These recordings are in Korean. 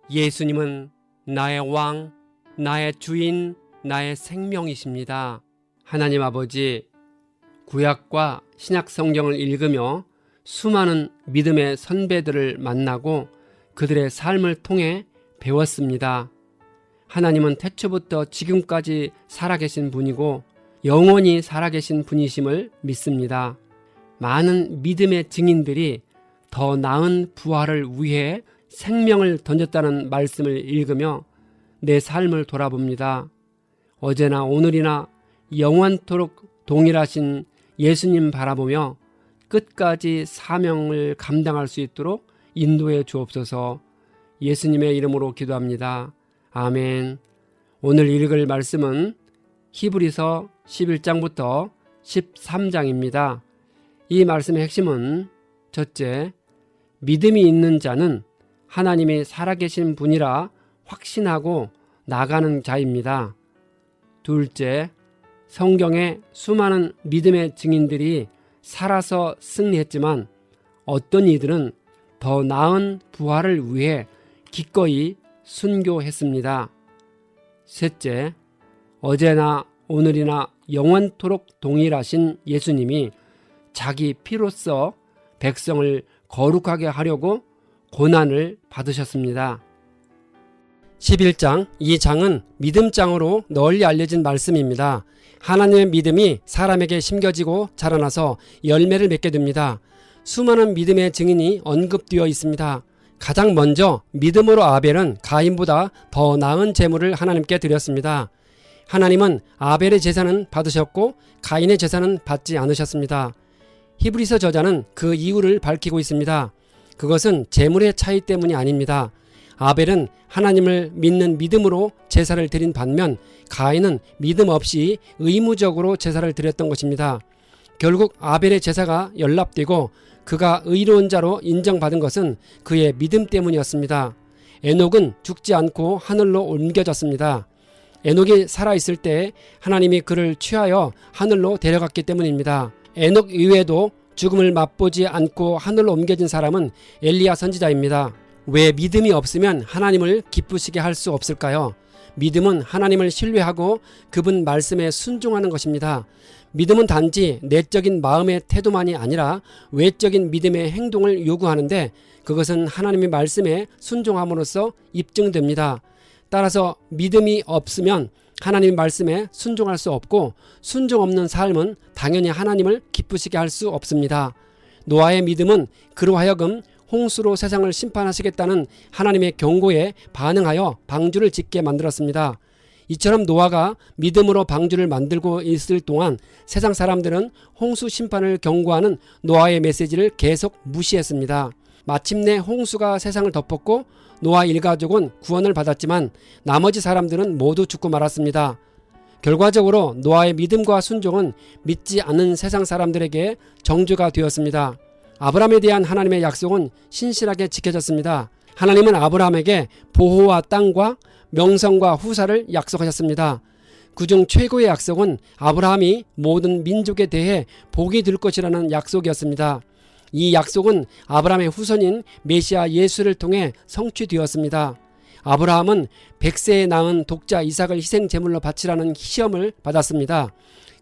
예수님은 나의 왕, 나의 주인, 나의 생명이십니다. 하나님 아버지, 구약과 신약 성경을 읽으며 수많은 믿음의 선배들을 만나고 그들의 삶을 통해 배웠습니다. 하나님은 태초부터 지금까지 살아계신 분이고 영원히 살아계신 분이심을 믿습니다. 많은 믿음의 증인들이 더 나은 부활을 위해 생명을 던졌다는 말씀을 읽으며 내 삶을 돌아봅니다. 어제나 오늘이나 영원토록 동일하신 예수님 바라보며 끝까지 사명을 감당할 수 있도록 인도해 주옵소서. 예수님의 이름으로 기도합니다. 아멘. 오늘 읽을 말씀은 히브리서 11장부터 13장입니다. 이 말씀의 핵심은 첫째, 믿음이 있는 자는 하나님이 살아계신 분이라 확신하고 나가는 자입니다. 둘째, 성경의 수많은 믿음의 증인들이 살아서 승리했지만 어떤 이들은 더 나은 부활을 위해 기꺼이 순교했습니다. 셋째, 어제나 오늘이나 영원토록 동일하신 예수님이 자기 피로써 백성을 거룩하게 하려고 고난을 받으셨습니다. 11장, 이 장은 믿음장으로 널리 알려진 말씀입니다. 하나님의 믿음이 사람에게 심겨지고 자라나서 열매를 맺게 됩니다. 수많은 믿음의 증인이 언급되어 있습니다. 가장 먼저 믿음으로 아벨은 가인보다 더 나은 제물을 하나님께 드렸습니다. 하나님은 아벨의 제사는 받으셨고 가인의 제사는 받지 않으셨습니다. 히브리서 저자는 그 이유를 밝히고 있습니다. 그것은 제물의 차이 때문이 아닙니다. 아벨은 하나님을 믿는 믿음으로 제사를 드린 반면 가인은 믿음 없이 의무적으로 제사를 드렸던 것입니다. 결국 아벨의 제사가 연락되고 그가 의로운 자로 인정받은 것은 그의 믿음 때문이었습니다. 에녹은 죽지 않고 하늘로 옮겨졌습니다. 에녹이 살아있을 때 하나님이 그를 취하여 하늘로 데려갔기 때문입니다. 에녹 이외에도 죽음을 맛보지 않고 하늘로 옮겨진 사람은 엘리야 선지자입니다. 왜 믿음이 없으면 하나님을 기쁘시게 할 수 없을까요? 믿음은 하나님을 신뢰하고 그분 말씀에 순종하는 것입니다. 믿음은 단지 내적인 마음의 태도만이 아니라 외적인 믿음의 행동을 요구하는데 그것은 하나님의 말씀에 순종함으로써 입증됩니다. 따라서 믿음이 없으면 하나님의 말씀에 순종할 수 없고 순종 없는 삶은 당연히 하나님을 기쁘시게 할 수 없습니다. 노아의 믿음은 그로 하여금 홍수로 세상을 심판하시겠다는 하나님의 경고에 반응하여 방주를 짓게 만들었습니다. 이처럼 노아가 믿음으로 방주를 만들고 있을 동안 세상 사람들은 홍수 심판을 경고하는 노아의 메시지를 계속 무시했습니다. 마침내 홍수가 세상을 덮었고 노아 일가족은 구원을 받았지만 나머지 사람들은 모두 죽고 말았습니다. 결과적으로 노아의 믿음과 순종은 믿지 않는 세상 사람들에게 정죄가 되었습니다. 아브라함에 대한 하나님의 약속은 신실하게 지켜졌습니다. 하나님은 아브라함에게 보호와 땅과 명성과 후사를 약속하셨습니다. 그중 최고의 약속은 아브라함이 모든 민족에 대해 복이 될 것이라는 약속이었습니다. 이 약속은 아브라함의 후손인 메시아 예수를 통해 성취되었습니다. 아브라함은 100세에 낳은 독자 이삭을 희생 제물로 바치라는 시험을 받았습니다.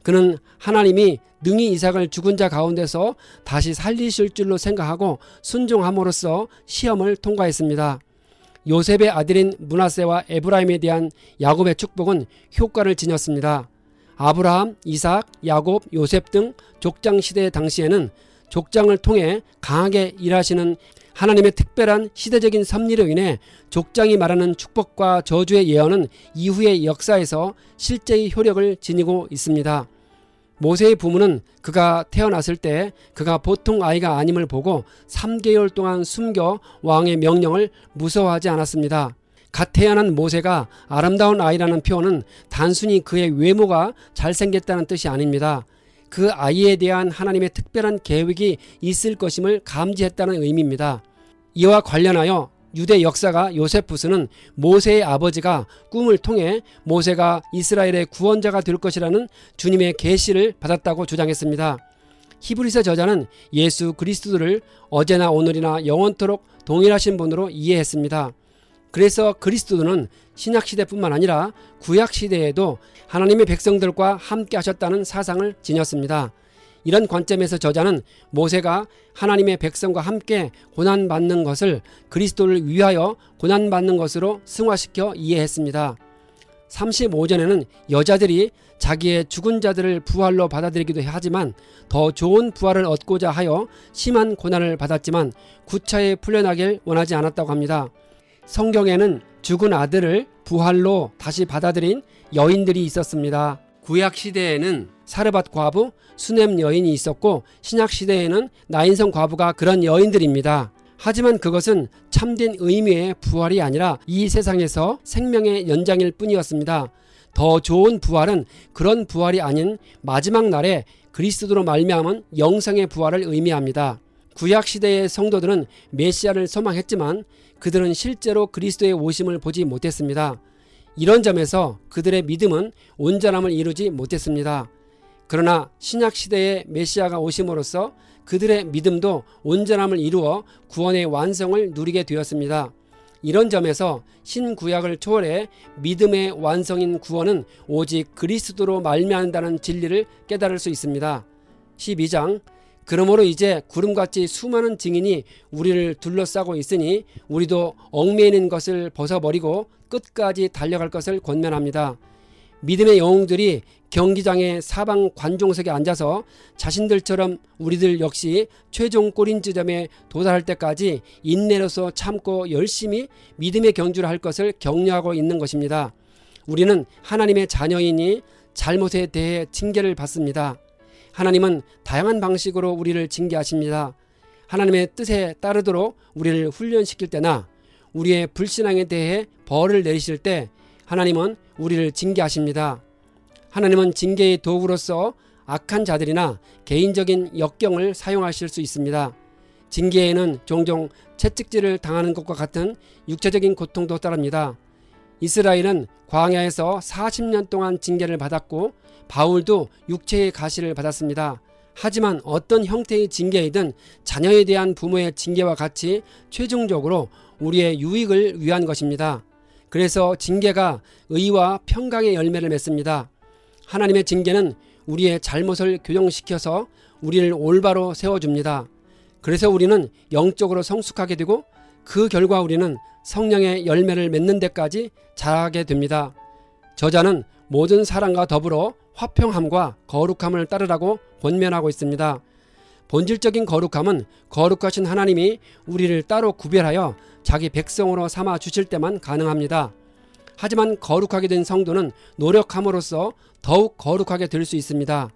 그는 하나님이 능히 이삭을 죽은 자 가운데서 다시 살리실 줄로 생각하고 순종함으로써 시험을 통과했습니다. 요셉의 아들인 므낫세와 에브라임에 대한 야곱의 축복은 효과를 지녔습니다. 아브라함, 이삭, 야곱, 요셉 등 족장 시대 당시에는 족장을 통해 강하게 일하시는 하나님의 특별한 시대적인 섭리로 인해 족장이 말하는 축복과 저주의 예언은 이후의 역사에서 실제의 효력을 지니고 있습니다. 모세의 부모는 그가 태어났을 때 그가 보통 아이가 아님을 보고 3개월 동안 숨겨 왕의 명령을 무서워하지 않았습니다. 갓 태어난 모세가 아름다운 아이라는 표현은 단순히 그의 외모가 잘생겼다는 뜻이 아닙니다. 그 아이에 대한 하나님의 특별한 계획이 있을 것임을 감지했다는 의미입니다. 이와 관련하여 유대 역사가 요세푸스는 모세의 아버지가 꿈을 통해 모세가 이스라엘의 구원자가 될 것이라는 주님의 계시를 받았다고 주장했습니다. 히브리서 저자는 예수 그리스도를 어제나 오늘이나 영원토록 동일하신 분으로 이해했습니다. 그래서 그리스도는 신약시대뿐만 아니라 구약시대에도 하나님의 백성들과 함께 하셨다는 사상을 지녔습니다. 이런 관점에서 저자는 모세가 하나님의 백성과 함께 고난받는 것을 그리스도를 위하여 고난받는 것으로 승화시켜 이해했습니다. 35절에는 여자들이 자기의 죽은 자들을 부활로 받아들이기도 하지만 더 좋은 부활을 얻고자 하여 심한 고난을 받았지만 구차히 풀려나길 원하지 않았다고 합니다. 성경에는 죽은 아들을 부활로 다시 받아들인 여인들이 있었습니다. 구약시대에는 사르밧 과부, 수넴 여인이 있었고 신약시대에는 나인성 과부가 그런 여인들입니다. 하지만 그것은 참된 의미의 부활이 아니라 이 세상에서 생명의 연장일 뿐이었습니다. 더 좋은 부활은 그런 부활이 아닌 마지막 날에 그리스도로 말미암은 영생의 부활을 의미합니다. 구약시대의 성도들은 메시아를 소망했지만 그들은 실제로 그리스도의 오심을 보지 못했습니다. 이런 점에서 그들의 믿음은 온전함을 이루지 못했습니다. 그러나 신약시대의 메시아가 오심으로써 그들의 믿음도 온전함을 이루어 구원의 완성을 누리게 되었습니다. 이런 점에서 신구약을 초월해 믿음의 완성인 구원은 오직 그리스도로 말미암는다는 진리를 깨달을 수 있습니다. 12장 그러므로 이제 구름같이 수많은 증인이 우리를 둘러싸고 있으니 우리도 얽매이는 것을 벗어버리고 끝까지 달려갈 것을 권면합니다. 믿음의 영웅들이 경기장의 사방 관중석에 앉아서 자신들처럼 우리들 역시 최종 골인 지점에 도달할 때까지 인내로서 참고 열심히 믿음의 경주를 할 것을 격려하고 있는 것입니다. 우리는 하나님의 자녀이니 잘못에 대해 징계를 받습니다. 하나님은 다양한 방식으로 우리를 징계하십니다. 하나님의 뜻에 따르도록 우리를 훈련시킬 때나 우리의 불신앙에 대해 벌을 내리실 때 하나님은 우리를 징계하십니다. 하나님은 징계의 도구로서 악한 자들이나 개인적인 역경을 사용하실 수 있습니다. 징계에는 종종 채찍질을 당하는 것과 같은 육체적인 고통도 따릅니다. 이스라엘은 광야에서 40년 동안 징계를 받았고 바울도 육체의 가시를 받았습니다. 하지만 어떤 형태의 징계이든 자녀에 대한 부모의 징계와 같이 최종적으로 우리의 유익을 위한 것입니다. 그래서 징계가 의와 평강의 열매를 맺습니다. 하나님의 징계는 우리의 잘못을 교정시켜서 우리를 올바로 세워줍니다. 그래서 우리는 영적으로 성숙하게 되고 그 결과 우리는 성령의 열매를 맺는 데까지 자라게 됩니다. 저자는 모든 사람과 더불어 화평함과 거룩함을 따르라고 권면하고 있습니다. 본질적인 거룩함은 거룩하신 하나님이 우리를 따로 구별하여 자기 백성으로 삼아 주실 때만 가능합니다. 하지만 거룩하게 된 성도는 노력함으로써 더욱 거룩하게 될 수 있습니다.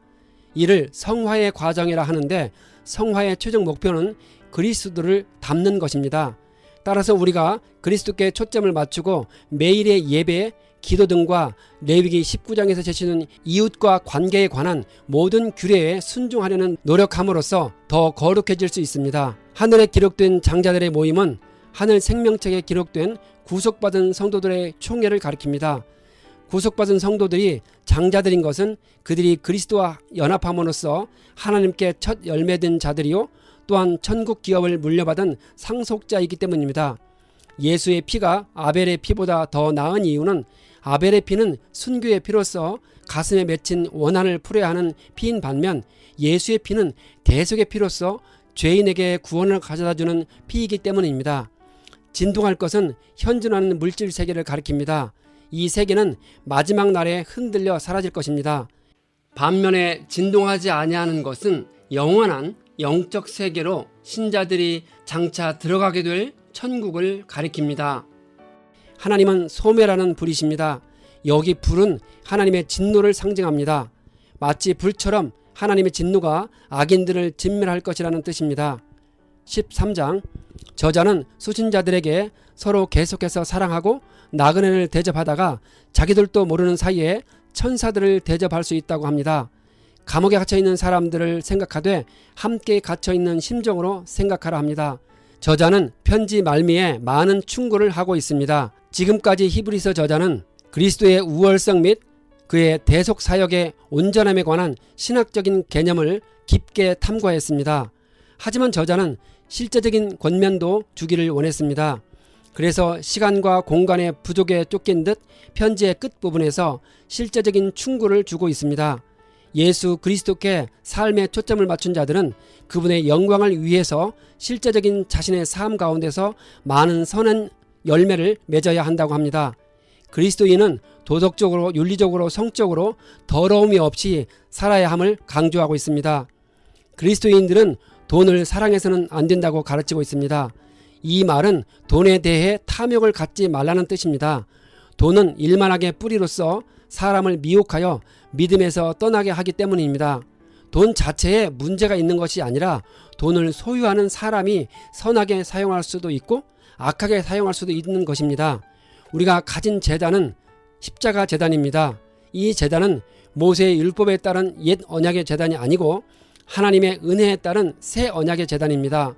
이를 성화의 과정이라 하는데 성화의 최종 목표는 그리스도를 닮는 것입니다. 따라서 우리가 그리스도께 초점을 맞추고 매일의 예배, 기도 등과 레위기 19장에서 제시는 이웃과 관계에 관한 모든 규례에 순종하려는 노력함으로써 더 거룩해질 수 있습니다. 하늘에 기록된 장자들의 모임은 하늘 생명책에 기록된 구속받은 성도들의 총회를 가리킵니다. 구속받은 성도들이 장자들인 것은 그들이 그리스도와 연합함으로써 하나님께 첫 열매된 자들이요 또한 천국 기업을 물려받은 상속자이기 때문입니다. 예수의 피가 아벨의 피보다 더 나은 이유는 아벨의 피는 순교의 피로서 가슴에 맺힌 원한을 풀어야 하는 피인 반면 예수의 피는 대속의 피로서 죄인에게 구원을 가져다주는 피이기 때문입니다. 진동할 것은 현존하는 물질 세계를 가리킵니다. 이 세계는 마지막 날에 흔들려 사라질 것입니다. 반면에 진동하지 아니하는 것은 영원한 영적 세계로 신자들이 장차 들어가게 될 천국을 가리킵니다. 하나님은 소매라는 불이십니다. 여기 불은 하나님의 진노를 상징합니다. 마치 불처럼 하나님의 진노가 악인들을 진멸할 것이라는 뜻입니다. 13장 저자는 수신자들에게 서로 계속해서 사랑하고 나그네를 대접하다가 자기들도 모르는 사이에 천사들을 대접할 수 있다고 합니다. 감옥에 갇혀있는 사람들을 생각하되 함께 갇혀있는 심정으로 생각하라 합니다. 저자는 편지 말미에 많은 충고를 하고 있습니다. 지금까지 히브리서 저자는 그리스도의 우월성 및 그의 대속 사역의 온전함에 관한 신학적인 개념을 깊게 탐구했습니다. 하지만 저자는 실제적인 권면도 주기를 원했습니다. 그래서 시간과 공간의 부족에 쫓긴 듯 편지의 끝부분에서 실제적인 충고를 주고 있습니다. 예수 그리스도께 삶의 초점을 맞춘 자들은 그분의 영광을 위해서 실제적인 자신의 삶 가운데서 많은 선한 열매를 맺어야 한다고 합니다. 그리스도인은 도덕적으로, 윤리적으로, 성적으로 더러움이 없이 살아야 함을 강조하고 있습니다. 그리스도인들은 돈을 사랑해서는 안 된다고 가르치고 있습니다. 이 말은 돈에 대해 탐욕을 갖지 말라는 뜻입니다. 돈은 일만하게 뿌리로써 사람을 미혹하여 믿음에서 떠나게 하기 때문입니다. 돈 자체에 문제가 있는 것이 아니라 돈을 소유하는 사람이 선하게 사용할 수도 있고 악하게 사용할 수도 있는 것입니다. 우리가 가진 제단은 십자가 제단입니다. 이 제단은 모세의 율법에 따른 옛 언약의 제단이 아니고 하나님의 은혜에 따른 새 언약의 제단입니다.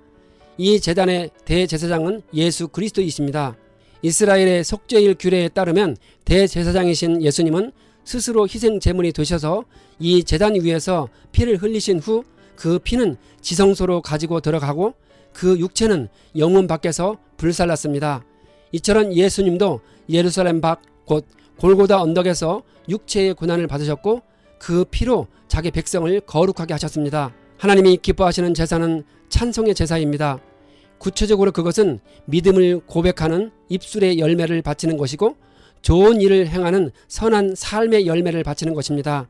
이 제단의 대제사장은 예수 그리스도이십니다. 이스라엘의 속죄일 규례에 따르면 대제사장이신 예수님은 스스로 희생 제물이 되셔서 이 제단 위에서 피를 흘리신 후 그 피는 지성소로 가지고 들어가고 그 육체는 영문 밖에서 불살랐습니다. 이처럼 예수님도 예루살렘 밖 곧 골고다 언덕에서 육체의 고난을 받으셨고 그 피로 자기 백성을 거룩하게 하셨습니다. 하나님이 기뻐하시는 제사는 찬송의 제사입니다. 구체적으로 그것은 믿음을 고백하는 입술의 열매를 바치는 것이고 좋은 일을 행하는 선한 삶의 열매를 바치는 것입니다.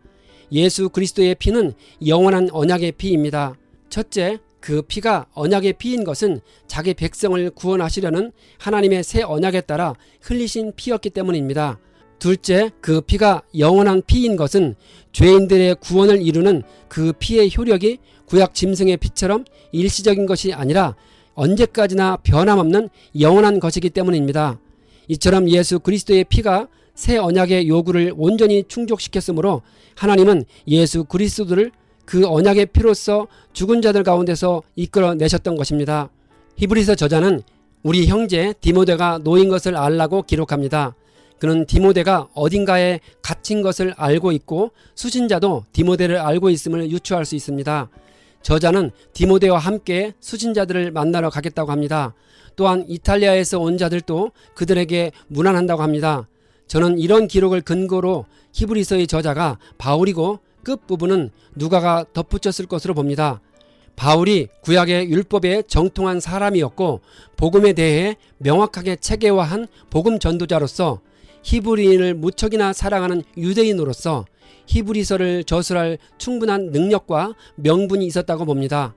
예수 그리스도의 피는 영원한 언약의 피입니다. 첫째, 그 피가 언약의 피인 것은 자기 백성을 구원하시려는 하나님의 새 언약에 따라 흘리신 피였기 때문입니다. 둘째, 그 피가 영원한 피인 것은 죄인들의 구원을 이루는 그 피의 효력이 구약 짐승의 피처럼 일시적인 것이 아니라 언제까지나 변함없는 영원한 것이기 때문입니다. 이처럼 예수 그리스도의 피가 새 언약의 요구를 온전히 충족시켰으므로 하나님은 예수 그리스도를 그 언약의 피로써 죽은 자들 가운데서 이끌어내셨던 것입니다. 히브리서 저자는 우리 형제 디모데가 노인 것을 알라고 기록합니다. 그는 디모데가 어딘가에 갇힌 것을 알고 있고 수신자도 디모데를 알고 있음을 유추할 수 있습니다. 저자는 디모데와 함께 수신자들을 만나러 가겠다고 합니다. 또한 이탈리아에서 온 자들도 그들에게 문안한다고 합니다. 저는 이런 기록을 근거로 히브리서의 저자가 바울이고 끝부분은 누가가 덧붙였을 것으로 봅니다. 바울이 구약의 율법에 정통한 사람이었고 복음에 대해 명확하게 체계화한 복음 전도자로서 히브리인을 무척이나 사랑하는 유대인으로서 히브리서를 저술할 충분한 능력과 명분이 있었다고 봅니다.